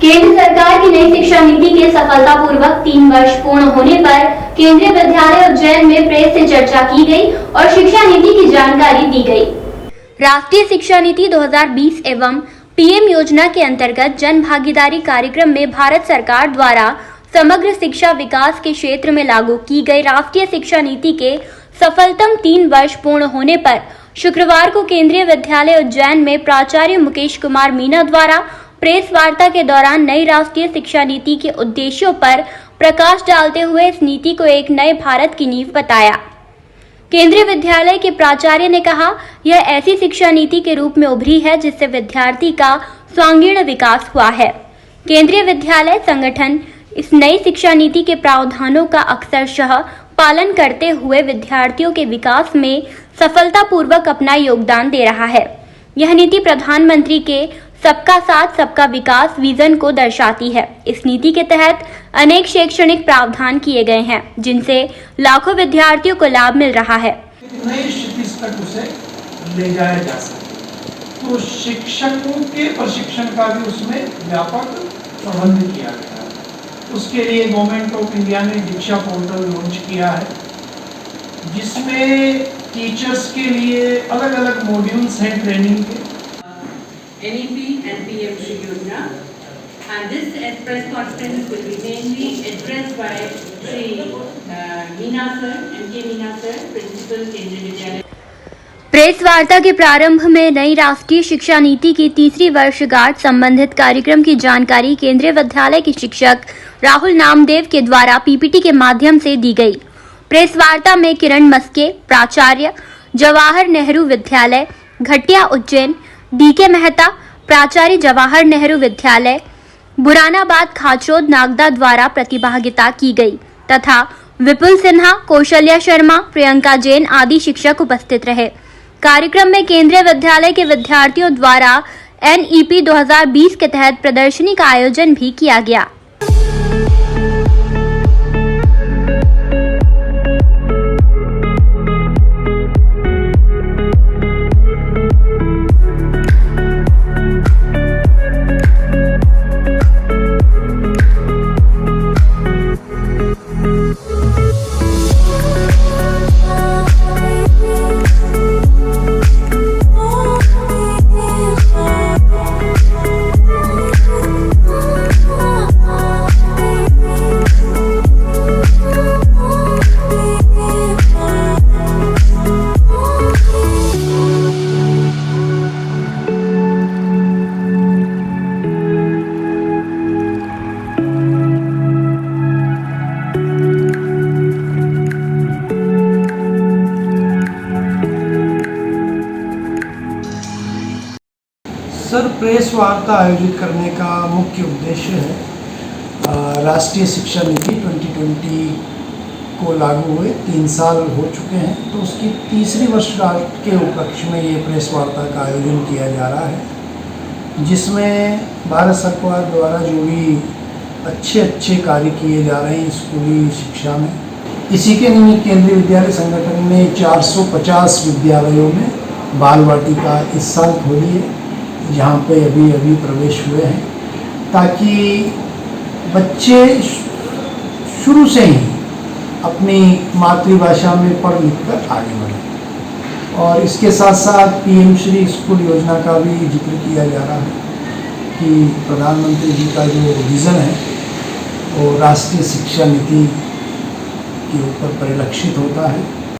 केंद्र सरकार की नई शिक्षा नीति के सफलतापूर्वक 3 वर्ष पूर्ण होने पर केंद्रीय विद्यालय उज्जैन में प्रेस से चर्चा की गई और शिक्षा नीति की जानकारी दी गई। राष्ट्रीय शिक्षा नीति 2020 एवं पीएम योजना के अंतर्गत जन भागीदारी कार्यक्रम में भारत सरकार द्वारा समग्र शिक्षा विकास के क्षेत्र में लागू की गई राष्ट्रीय शिक्षा नीति के सफलतम 3 वर्ष पूर्ण होने पर शुक्रवार को केंद्रीय विद्यालय उज्जैन में प्राचार्य मुकेश कुमार मीना द्वारा प्रेस वार्ता के दौरान नई राष्ट्रीय शिक्षा नीति के उद्देश्यों पर प्रकाश डालते हुए इस नीति को एक नए भारत की नींव बताया। केंद्रीय विद्यालय के प्राचार्य ने कहा, यह ऐसी शिक्षा नीति के रूप में उभरी है जिससे विद्यार्थी का सर्वांगीण विकास हुआ है। केंद्रीय विद्यालय संगठन इस नई शिक्षा नीति के प्रावधानों का अक्षरशः पालन करते हुए विद्यार्थियों के विकास में सफलतापूर्वक अपना योगदान दे रहा है। यह नीति प्रधानमंत्री के सबका साथ सबका विकास विजन को दर्शाती है। इस नीति के तहत अनेक शैक्षणिक प्रावधान किए गए हैं जिनसे लाखों विद्यार्थियों को लाभ मिल रहा है। नई स्थिति तक उसे ले जाया जा सके, तो शिक्षकों के प्रशिक्षण का भी उसमें व्यापक प्रबंध किया गया है। उसके लिए गवर्नमेंट ऑफ इंडिया ने दीक्षा पोर्टल लॉन्च किया है, जिसमें टीचर्स के लिए अलग अलग मॉड्यूल्स हैं ट्रेनिंग के। NEP and PM Shri Yojana, and this press conference will be mainly addressed by Shri Meena sir, M.K. Meena sir, Principal केंद्रीय विद्यालय। प्रेस वार्ता के प्रारंभ में नई राष्ट्रीय शिक्षा नीति की तीसरी वर्षगांठ संबंधित कार्यक्रम की जानकारी केंद्रीय विद्यालय के शिक्षक राहुल नामदेव के द्वारा पीपीटी के माध्यम से दी गई। प्रेस वार्ता में किरण मस्के, प्राचार्य जवाहर नेहरू विद्यालय घटिया उज्जैन, डीके मेहता, प्राचार्य जवाहर नेहरू विद्यालय बुरानाबाद खाचरोद नागदा द्वारा प्रतिभागिता की गई तथा विपुल सिन्हा, कौशल्या शर्मा, प्रियंका जैन आदि शिक्षक उपस्थित रहे। कार्यक्रम में केंद्रीय विद्यालय के विद्यार्थियों द्वारा NEP 2020 के तहत प्रदर्शनी का आयोजन भी किया गया। सर, प्रेस वार्ता आयोजित करने का मुख्य उद्देश्य है राष्ट्रीय शिक्षा नीति 2020 को लागू हुए 3 साल हो चुके हैं, तो उसकी तीसरी वर्षगांठ के उपलक्ष्य में ये प्रेस वार्ता का आयोजन किया जा रहा है, जिसमें भारत सरकार द्वारा जो भी अच्छे कार्य किए जा रहे हैं स्कूली शिक्षा में, इसी के निमित्त केंद्रीय विद्यालय संगठन ने 450 विद्यालयों में बाल वाटिका इस साल खोली है, जहाँ पे अभी प्रवेश हुए हैं, ताकि बच्चे शुरू से ही अपनी मातृभाषा में पढ़ लिख कर आगे बढ़ें। और इसके साथ साथ PM श्री स्कूल योजना का भी जिक्र किया जा रहा है कि प्रधानमंत्री जी का जो विज़न है वो राष्ट्रीय शिक्षा नीति के ऊपर परिलक्षित होता है।